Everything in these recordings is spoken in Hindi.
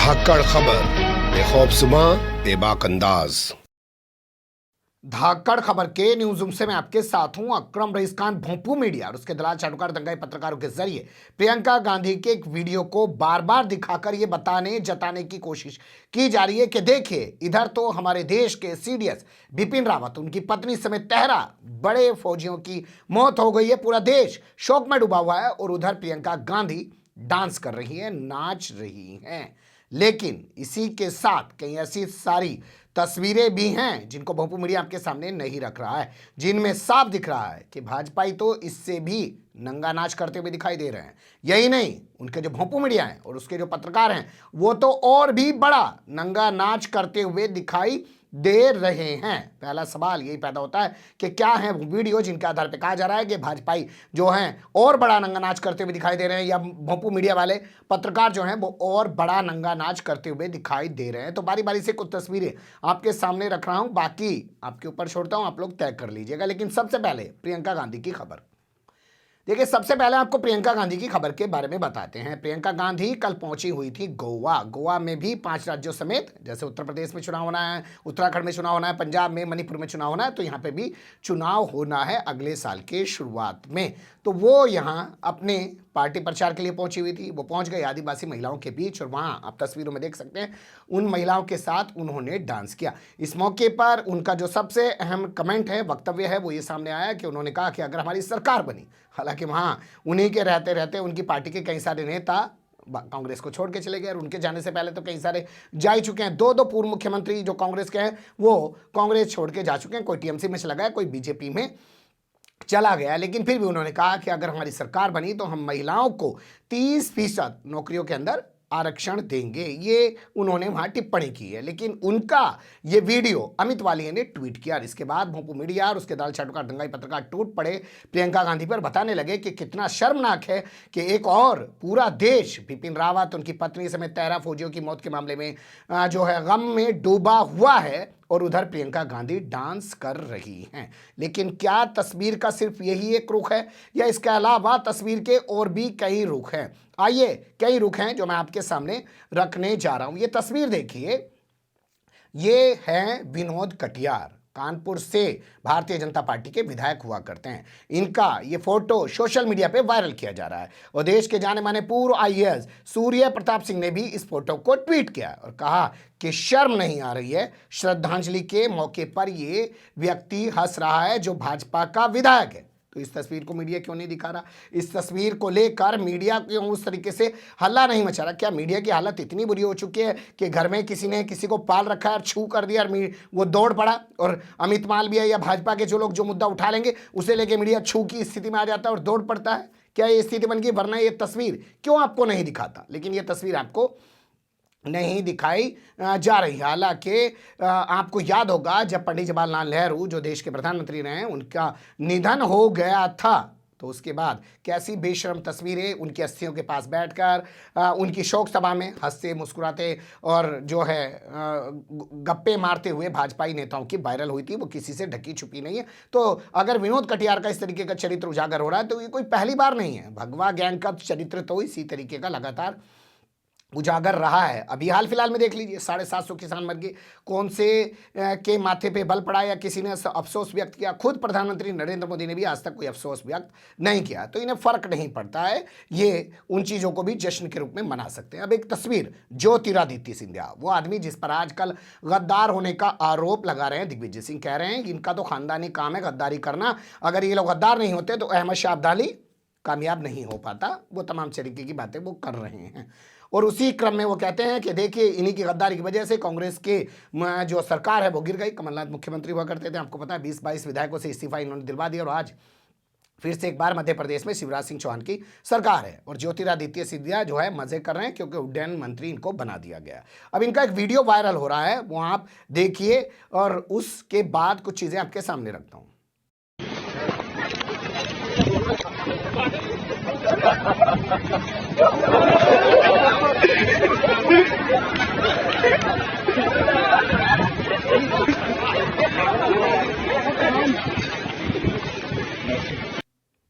धाकड़ खबर बेखौफजुमा बेबाक अंदाज। धाकड़ खबर के न्यूज रूम से मैं आपके साथ हूं अकरम रईस खान। भोंपू मीडिया और उसके दलाल चाटुकार दंगाई पत्रकारों के जरिए प्रियंका गांधी के एक वीडियो को बार बार दिखाकर ये जताने की कोशिश की जा रही है कि देखिए, इधर तो हमारे देश के सीडीएस बिपिन रावत, उनकी पत्नी समेत 13 बड़े फौजियों की मौत हो गई है, पूरा देश शोक में डूबा हुआ है, और उधर प्रियंका गांधी डांस कर रही है, नाच रही हैं। लेकिन इसी के साथ कई ऐसी सारी तस्वीरें भी हैं जिनको भोंपू मीडिया आपके सामने नहीं रख रहा है, जिनमें साफ दिख रहा है कि भाजपाई तो इससे भी नंगा नाच करते हुए दिखाई दे रहे हैं। यही नहीं, उनके जो भोंपू मीडिया हैं और उसके जो पत्रकार हैं वो तो और भी बड़ा नंगा नाच करते हुए दिखाई दे रहे हैं। पहला सवाल यही पैदा होता है कि क्या है वो वीडियो जिनके आधार पर कहा जा रहा है कि भाजपाई जो हैं और बड़ा नंगा नाच करते हुए दिखाई दे रहे हैं, या भोंपू मीडिया वाले पत्रकार जो हैं वो और बड़ा नंगा नाच करते हुए दिखाई दे रहे हैं। तो बारी बारी से कुछ तस्वीरें आपके सामने रख रहा हूं, बाकी आपके ऊपर छोड़ता हूं, आप लोग तय कर लीजिएगा। लेकिन सबसे पहले प्रियंका गांधी की खबर देखिए। सबसे पहले आपको प्रियंका गांधी की खबर के बारे में बताते हैं। प्रियंका गांधी कल पहुंची हुई थी गोवा में भी 5 राज्यों समेत, जैसे उत्तर प्रदेश में चुनाव होना है, उत्तराखंड में चुनाव होना है, पंजाब में, मणिपुर में चुनाव होना है, तो यहाँ पे भी चुनाव होना है अगले साल के शुरुआत में। तो वो यहाँ अपने पार्टी प्रचार के लिए पहुंची हुई थी। वो पहुंच गई आदिवासी महिलाओं के बीच, और वहाँ आप तस्वीरों में देख सकते हैं उन महिलाओं के साथ उन्होंने डांस किया। इस मौके पर उनका जो सबसे अहम कमेंट है, वक्तव्य है, वो ये सामने आया कि उन्होंने कहा कि अगर हमारी सरकार बनी, हालांकि वहाँ उन्हीं के रहते रहते उनकी पार्टी के कई सारे नेता कांग्रेस को छोड़ के चले गए, और उनके जाने से पहले तो कई सारे जा ही चुके हैं। दो पूर्व मुख्यमंत्री जो कांग्रेस के हैं वो कांग्रेस छोड़ के जा चुके हैं, कोई टीएमसी में चला गया, कोई बीजेपी में चला गया। लेकिन फिर भी उन्होंने कहा कि अगर हमारी सरकार बनी तो हम महिलाओं को 30% नौकरियों के अंदर आरक्षण देंगे, ये उन्होंने वहां टिप्पणी की है। लेकिन उनका ये वीडियो अमित वालिया ने ट्वीट किया, और इसके बाद भोंपू मीडिया और उसके दाल चाटुकार दंगाई पत्रकार टूट पड़े प्रियंका गांधी पर, बताने लगे कि कितना शर्मनाक है कि एक और पूरा देश बिपिन रावत, उनकी पत्नी समेत 13 फौजियों की मौत के मामले में जो है गम में डूबा हुआ है, और उधर प्रियंका गांधी डांस कर रही हैं। लेकिन क्या तस्वीर का सिर्फ यही एक रुख है, या इसके अलावा तस्वीर के और भी कई रुख हैं? आइए, कई रुख हैं जो मैं आपके सामने रखने जा रहा हूं। ये तस्वीर देखिए, ये है विनोद कटियार, कानपुर से भारतीय जनता पार्टी के विधायक हुआ करते हैं। इनका ये फोटो सोशल मीडिया पे वायरल किया जा रहा है, और देश के जाने माने पूर्व आईएएस सूर्य प्रताप सिंह ने भी इस फोटो को ट्वीट किया और कहा कि शर्म नहीं आ रही है, श्रद्धांजलि के मौके पर ये व्यक्ति हंस रहा है जो भाजपा का विधायक है। तो इस तस्वीर को मीडिया क्यों नहीं दिखा रहा? इस तस्वीर को लेकर मीडिया क्यों उस तरीके से हल्ला नहीं मचा रहा? क्या मीडिया की हालत इतनी बुरी हो चुकी है कि घर में किसी ने किसी को पाल रखा है और छू कर दिया और वो दौड़ पड़ा, और अमित मालवीय या भाजपा के जो लोग जो मुद्दा उठा लेंगे उसे लेके मीडिया छू की स्थिति में आ जाता है और दौड़ पड़ता है? क्या ये स्थिति बन गई? वरना ये तस्वीर क्यों आपको नहीं दिखाता? लेकिन ये तस्वीर आपको नहीं दिखाई जा रही। हालांकि आपको याद होगा जब पंडित जवाहरलाल नेहरू जो देश के प्रधानमंत्री रहे, उनका निधन हो गया था, तो उसके बाद कैसी बेशर्म तस्वीरें उनकी अस्थियों के पास बैठकर उनकी शोक सभा में हंसते मुस्कुराते और जो है गप्पे मारते हुए भाजपाई नेताओं की वायरल हुई थी। वो किसी से ढकी छुपी नहीं है। तो अगर विनोद कटियार का इस तरीके का चरित्र उजागर हो रहा है तो ये कोई पहली बार नहीं है। भगवा गैंग का चरित्र तो इसी तरीके का लगातार उजागर रहा है। अभी हाल फिलहाल में देख लीजिए, 750 किसान मर गए, कौन से के माथे पे बल पड़ा या किसी ने अफसोस व्यक्त किया? खुद प्रधानमंत्री नरेंद्र मोदी ने भी आज तक कोई अफसोस व्यक्त नहीं किया। तो इन्हें फर्क नहीं पड़ता है, ये उन चीज़ों को भी जश्न के रूप में मना सकते हैं। अब एक तस्वीर, ज्योतिरादित्य सिंधिया, वो आदमी जिस पर आजकल गद्दार होने का आरोप लगा रहे हैं दिग्विजय सिंह, कह रहे हैं कि इनका तो खानदानी काम है गद्दारी करना, अगर ये लोग गद्दार नहीं होते तो अहमद शाह अब्दाली कामयाब नहीं हो पाता। वो तमाम तरीके की बातें वो कर रहे हैं, और उसी क्रम में वो कहते हैं कि देखिए इन्हीं की गद्दारी की वजह से कांग्रेस के जो सरकार है वो गिर गई। कमलनाथ मुख्यमंत्री हुआ करते थे, आपको पता है 20-22 विधायकों से इस्तीफा इन्होंने दिलवा दिया, और आज फिर से एक बार मध्य प्रदेश में शिवराज सिंह चौहान की सरकार है, और ज्योतिरादित्य सिंधिया जो है मजे कर रहे हैं क्योंकि उड्डयन मंत्री इनको बना दिया गया। अब इनका एक वीडियो वायरल हो रहा है, वो आप देखिए, और उसके बाद कुछ चीज़ें आपके सामने रखता हूँ।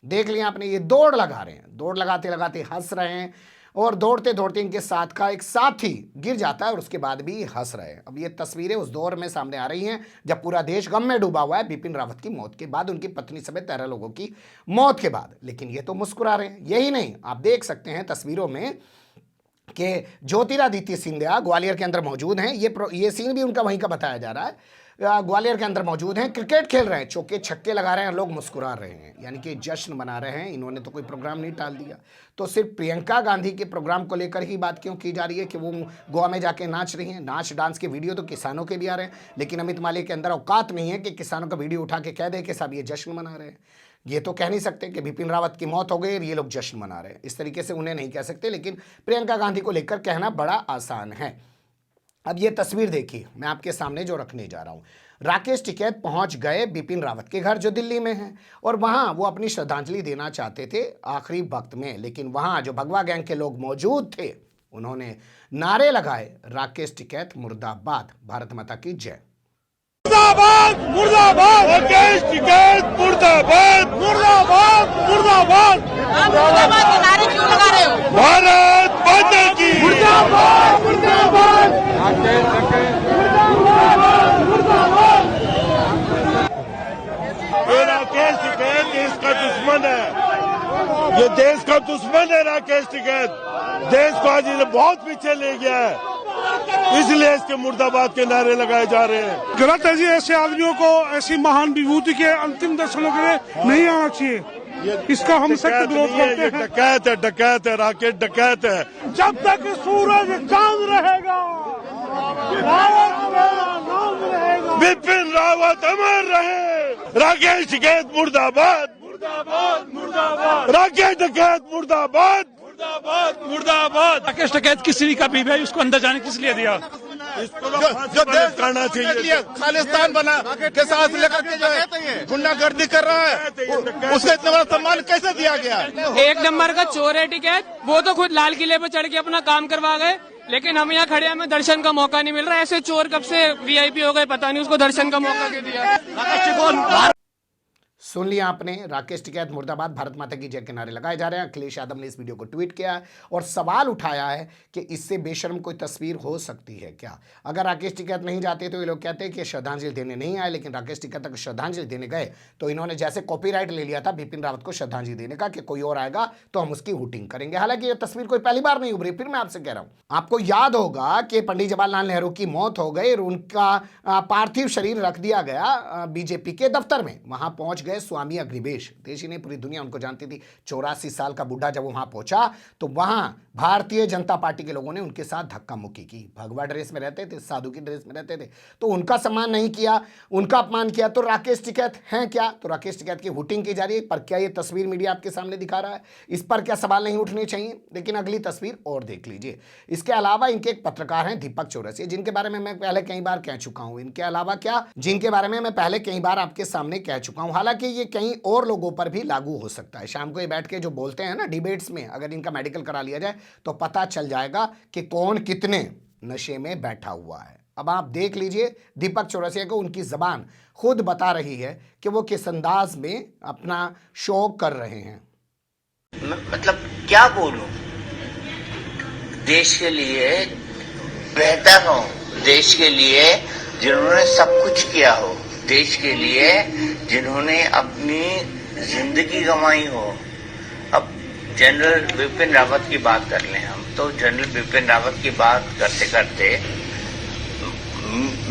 देख लिया आपने, ये दौड़ लगा रहे हैं, दौड़ लगाते लगाते हंस रहे हैं, और दौड़ते दौड़ते इनके साथ का एक साथी गिर जाता है और उसके बाद भी हंस रहे हैं। अब ये तस्वीरें उस दौर में सामने आ रही हैं जब पूरा देश गम में डूबा हुआ है बिपिन रावत की मौत के बाद, उनकी पत्नी समेत 13 लोगों की मौत के बाद। लेकिन ये तो मुस्कुरा रहे हैं। यही नहीं, आप देख सकते हैं तस्वीरों में कि ज्योतिरादित्य सिंधिया ग्वालियर के अंदर मौजूद हैं। ये सीन भी उनका वहीं का बताया जा रहा है। ग्वालियर के अंदर मौजूद हैं, क्रिकेट खेल रहे हैं, चौके छक्के लगा रहे हैं, लोग मुस्कुरा रहे हैं, यानी कि जश्न मना रहे हैं। इन्होंने तो कोई प्रोग्राम नहीं टाल दिया। तो सिर्फ प्रियंका गांधी के प्रोग्राम को लेकर ही बात क्यों की जा रही है कि वो गोवा में जाके नाच रही हैं? नाच डांस के वीडियो तो किसानों के भी आ रहे हैं, लेकिन अमित मालवीय के अंदर औकात नहीं है कि किसानों का वीडियो उठा के कह दे कि साहब ये जश्न मना रहे हैं। ये तो कह नहीं सकते कि बिपिन रावत की मौत हो गई और ये लोग जश्न मना रहे हैं। इस तरीके से उन्हें नहीं कह सकते, लेकिन प्रियंका गांधी को लेकर कहना बड़ा आसान है। अब ये तस्वीर देखिए, मैं आपके सामने जो रखने जा रहा हूं। राकेश टिकैत पहुंच गए बिपिन रावत के घर जो दिल्ली में है, और वहां वो अपनी श्रद्धांजलि देना चाहते थे आखिरी वक्त में। लेकिन वहां जो भगवा गैंग के लोग मौजूद थे, उन्होंने नारे लगाए, राकेश टिकैत मुर्दाबाद, भारत माता की जय। मुर्दाबाद मुर्दाबाद राकेश टिकैत मुर्दाबाद मुर्दाबाद मुर्दाबाद मुर्दाबाद के नारे क्यों लगा रहे हो? भारत माता की मुर्दाबाद मुर्दाबाद राकेश टिकैत मुर्दाबाद मुर्दाबाद। ये राकेश टिकैत देश का दुश्मन है, ये देश का दुश्मन है। राकेश टिकैत देश को आज बहुत पीछे ले गया है, इसलिए इसके मुर्दाबाद के नारे लगाए जा रहे हैं। गलत है जी, ऐसे आदमियों को ऐसी महान विभूति के अंतिम दर्शनों के लिए नहीं आना चाहिए। इसका हम सख्त विरोध करते हैं। डकैत है, डकैत है, राकेश डकैत है। जब तक सूरज चांद रहेगा, रावत मेरा नाम रहेगा। बिपिन रावत अमर रहे। राकेश टिकैत मुर्दाबाद मुर्दाबाद मुर्दाबाद। राकेश डकैत मुर्दाबाद मुर्दाबाद मुर्दाबाद। राकेश टिकैत की सीढ़ी का बीवी है, उसको अंदर जाने किस लिए दिया? जो देश करना चाहिए, खालिस्तान बना के साथ लेकर के जो है गुंडागर्दी कर रहा है, उसको इतना बड़ा सम्मान कैसे दिया गया? एक नंबर का चोर है टिकैत। वो तो खुद लाल किले पे चढ़ के अपना काम करवा गए, लेकिन हम यहाँ खड़े हैं, हमें दर्शन का मौका नहीं मिल रहा। ऐसे चोर कब से वीआईपी हो गए पता नहीं, उसको दर्शन का मौका क्यों दिया? सुन लिया आपने, राकेश टिकैत मुर्दाबाद, भारत माता की जय के नारे लगाए जा रहे हैं। अखिलेश यादव ने इस वीडियो को ट्वीट किया है और सवाल उठाया है कि इससे बेशर्म कोई तस्वीर हो सकती है क्या? अगर राकेश टिकैत नहीं जाते तो ये लोग कहते हैं कि श्रद्धांजलि देने नहीं आए, लेकिन राकेश टिकैत तक श्रद्धांजलि देने गए तो इन्होंने जैसे कॉपीराइट ले लिया था बिपिन रावत को श्रद्धांजलि देने का कि कोई और आएगा तो हम उसकी हुटिंग करेंगे। हालांकि यह तस्वीर कोई पहली बार नहीं उभरी। फिर मैं आपसे कह रहा हूं, आपको याद होगा कि पंडित जवाहरलाल नेहरू की मौत हो गई और उनका पार्थिव शरीर रख दिया गया बीजेपी के दफ्तर में। वहां पहुंच गए स्वामी अग्निवेश, देश ही नहीं पूरी दुनिया उनको जानती थी। 84 साल का बुढ़ा जब वहां पहुंचा तो वहां भारतीय जनता पार्टी के लोगों ने उनके साथ धक्का मुक्की की। भगवा ड्रेस में रहते थे, साधु की ड्रेस में रहते थे, तो उनका सम्मान नहीं किया, उनका अपमान किया। तो राकेश टिकैत हैं क्या? तो राकेश टिकैत की हुटिंग की जा रही है। पर क्या ये तस्वीर मीडिया आपके सामने दिखा रहा है? इस पर क्या सवाल नहीं उठने चाहिए? लेकिन अगली तस्वीर और देख लीजिए। इसके अलावा इनके एक पत्रकार हैं दीपक चौरसिया, जिनके बारे में मैं पहले कई बार कह चुका हूं। इनके अलावा क्या, जिनके बारे में मैं पहले कई बार आपके सामने कह चुका हूं। हालांकि ये कई और लोगों पर भी लागू हो सकता है। शाम को ये बैठ के जो बोलते हैं ना डिबेट्स में, अगर इनका मेडिकल करा लिया जाए तो पता चल जाएगा कि कौन कितने नशे में बैठा हुआ है। अब आप देख लीजिए दीपक चौरसिया को, उनकी जबान खुद बता रही है कि वो किस अंदाज में अपना शो कर रहे हैं। मतलब क्या बोलूं, देश के लिए बेहतर हो, देश के लिए जिन्होंने सब कुछ किया हो, देश के लिए जिन्होंने अपनी जिंदगी गंवाई हो। अब जनरल बिपिन रावत की बात कर लें हम, तो जनरल बिपिन रावत की बात करते करते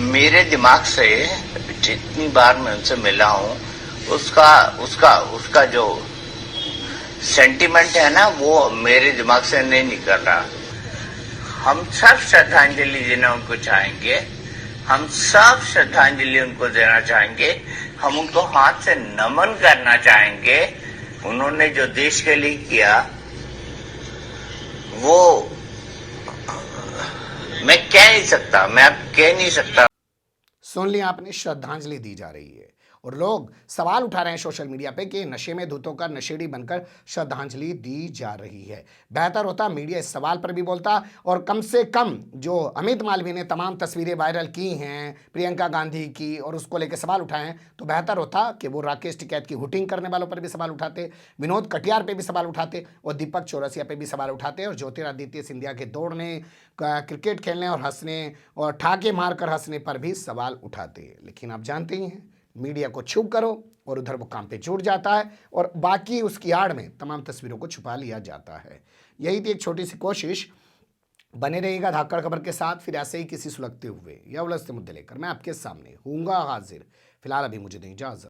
मेरे दिमाग से जितनी बार मैं उनसे मिला हूं, उसका जो सेंटिमेंट है ना, वो मेरे दिमाग से नहीं निकल रहा। हम सब श्रद्धांजलि देना उनको चाहेंगे, हम सब श्रद्धांजलि उनको देना चाहेंगे, हम उनको हाथ से नमन करना चाहेंगे। उन्होंने जो देश के लिए किया वो मैं कह नहीं सकता, मैं अब कह नहीं सकता। सुन लिया आपने, श्रद्धांजलि दी जा रही है और लोग सवाल उठा रहे हैं सोशल मीडिया पे कि नशे में धुत होकर नशेड़ी बनकर श्रद्धांजलि दी जा रही है। बेहतर होता मीडिया इस सवाल पर भी बोलता, और कम से कम जो अमित मालवीय ने तमाम तस्वीरें वायरल की हैं प्रियंका गांधी की और उसको लेकर सवाल उठाए हैं, तो बेहतर होता कि वो राकेश टिकैत की हुटिंग करने वालों पर भी सवाल उठाते, विनोद कटियार पे भी सवाल उठाते और दीपक चौरसिया पे भी सवाल उठाते और ज्योतिरादित्य सिंधिया के दौड़ने, क्रिकेट खेलने और हंसने और ठाके मारकर हंसने पर भी सवाल उठाते। लेकिन आप जानते ही हैं, मीडिया को छुप करो और उधर वो काम पे जुट जाता है और बाकी उसकी आड़ में तमाम तस्वीरों को छुपा लिया जाता है। यही थी एक छोटी सी कोशिश। बने रहिएगा धाकड़ खबर के साथ, फिर ऐसे ही किसी सुलगते हुए या उलझते मुद्दे लेकर मैं आपके सामने हूँगा हाजिर। फिलहाल अभी मुझे दें इजाजत।